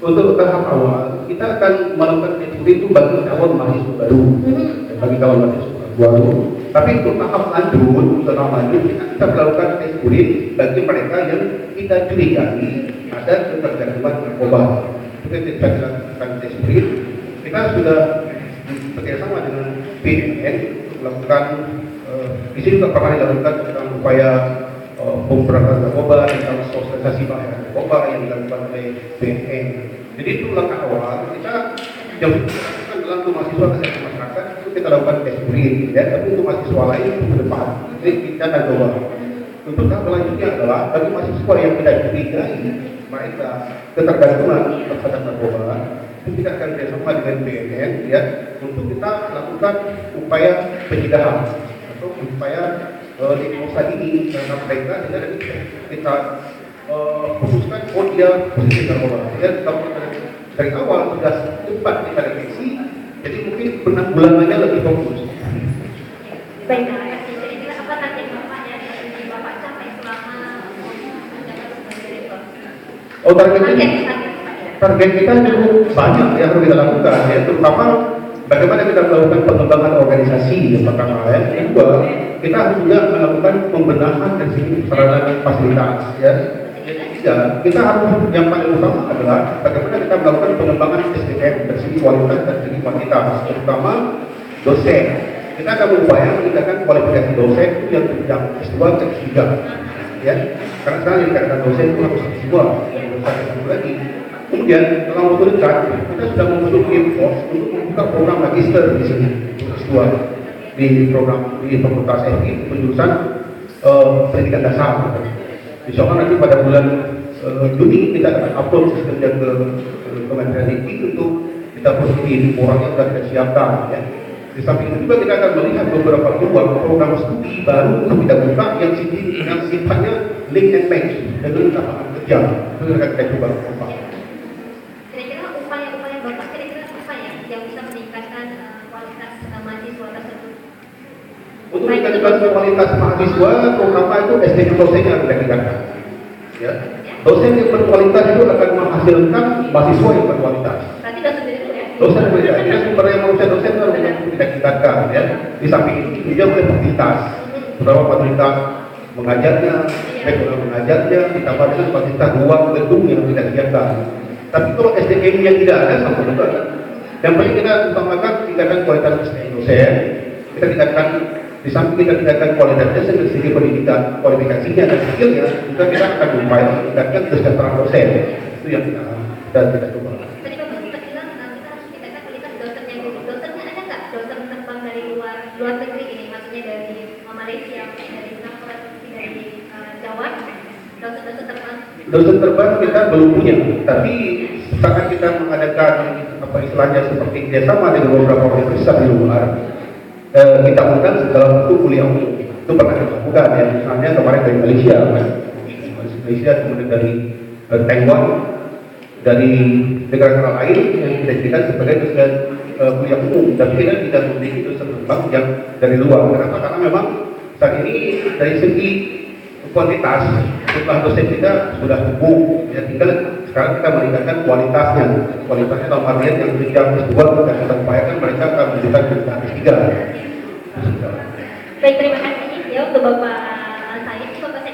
Untuk tahap awal, kita akan melakukan SPP itu bagi calon mahasiswa baru, bagi calon mahasiswa baru. Tapi untuk tahap lanjut, kita melakukan SPP bagi mereka yang kita curigai ada ketergantungan narkoba. Kita lakukan SPP. Kita sudah bekerjasama dengan BNN untuk melakukan di sini juga pernah dilakukan tentang upaya pemberantasan narkoba, tentang sosialisasi bahaya narkoba yang dilakukan oleh BNN. Jadi itu langkah awal kita yang kan dalam mahasiswa kesehatan masyarakat itu kita lakukan tes urin, ya. Tapi untuk mahasiswa lain itu ke depan. Jadi kita akan coba. Untuk tahap selanjutnya adalah bagi mahasiswa yang tidak curigai mereka ketergantungan terhadap narkoba, itu kita akan bersama dengan BNN, ya, untuk kita lakukan upaya pencegahan atau upaya diagnosa ini terhadap mereka dengan kita fokuskan dia positif narkoba. Dan kalau dari awal sudah cepat kita deteksi, jadi mungkin penanggulangannya lebih fokus. Baik, terima kasih. Jadi apa target Bapak ya yang Bapak capai selama menjabat sebagai rektor? Oh, target kita cukup banyak yang harus kita lakukan, ya, terutama bagaimana kita melakukan pengembangan organisasi yang pertama, ya. Yang kedua, kita harus juga melakukan pembenahan dari segi sarana dan fasilitas, ya. Yang ketiga, kita harus yang paling utama adalah bagaimana kita melakukan pengembangan SDM dari segi kualitas dan segi kuantitas, terutama dosen. Kita akan berupaya meningkatkan kualifikasi dosen itu yang S2 dan S3, ya. Karena sekarang yang dikatakan dosen itu harus S2, yang harus lagi. Kemudian dalam waktu dekat kita sudah membentuk import untuk membuka program magister di sini, S2 di program di Fakultas FI penjurusan pendidikan dasar. Misalkan nanti pada bulan Juni kita akan upload sistemnya ke Kementerian Dikti untuk kita posisi orang yang sudah kita siapkan, ya. Di samping itu juga kita akan melihat beberapa program studi baru untuk kita buka yang sifatnya link and match dengan lapangan kerja. Itu akan kita coba buka. Kira-kira upaya-upaya Bapak kira-kira apa ya yang bisa meningkatkan kualitas mahasiswa tersebut? Untuk meningkatkan kualitas mahasiswa, terutama itu SDM dosennya yang kita tingkatkan. Ya. Dosen yang berkualitas itu akan menghasilkan mahasiswa yang berkualitas. Berarti dosen itu ya? Dosen berbeda, ya, sumber yang manusia dosen harus kita tingkatkan, ya. Di samping itu juga oleh fasilitas, beberapa fasilitas mengajarnya, metode mengajarnya, ditambah dengan fasilitas ruang gedung yang kita siapkan. Tapi kalau SDM yang tidak ada sama juga. Yang paling kita utamakan tingkatkan kualitas SDM dosen, kita tingkatkan di samping kita tingkatkan kualitasnya dari segi pendidikan, kualifikasinya dan skillnya, juga kita akan berupaya meningkatkan kesejahteraan dosen. Itu yang kita coba. Tadi Bapak sempat bilang kita harus tingkatkan kualitas dosennya dulu. Dosennya ada nggak dosen terbang dari luar negeri ini? Maksudnya dari Malaysia, dari Singapura, dari Jawa, dosen-dosen terbang? Dosen terbang kita belum punya, tapi saat kita mengadakan apa istilahnya seperti kerjasama dengan beberapa universitas di luar, kita undang segala bentuk kuliah umum. Itu pernah kita lakukan, ya. Misalnya kemarin dari Malaysia, kemudian dari Taiwan, dari negara-negara lain yang kita jadikan sebagai dosen kuliah umum. Dan kita tidak memiliki dosen terbang yang dari luar. Kenapa? Karena memang saat ini dari segi kuantitas jumlah dosen kita sudah cukup, ya. Tinggal sekarang kita meningkatkan kualitasnya. Kualitasnya dalam artian yang S2 kita upayakan mereka akan menunjukkan S3. Baik, terima kasih ya untuk Bapak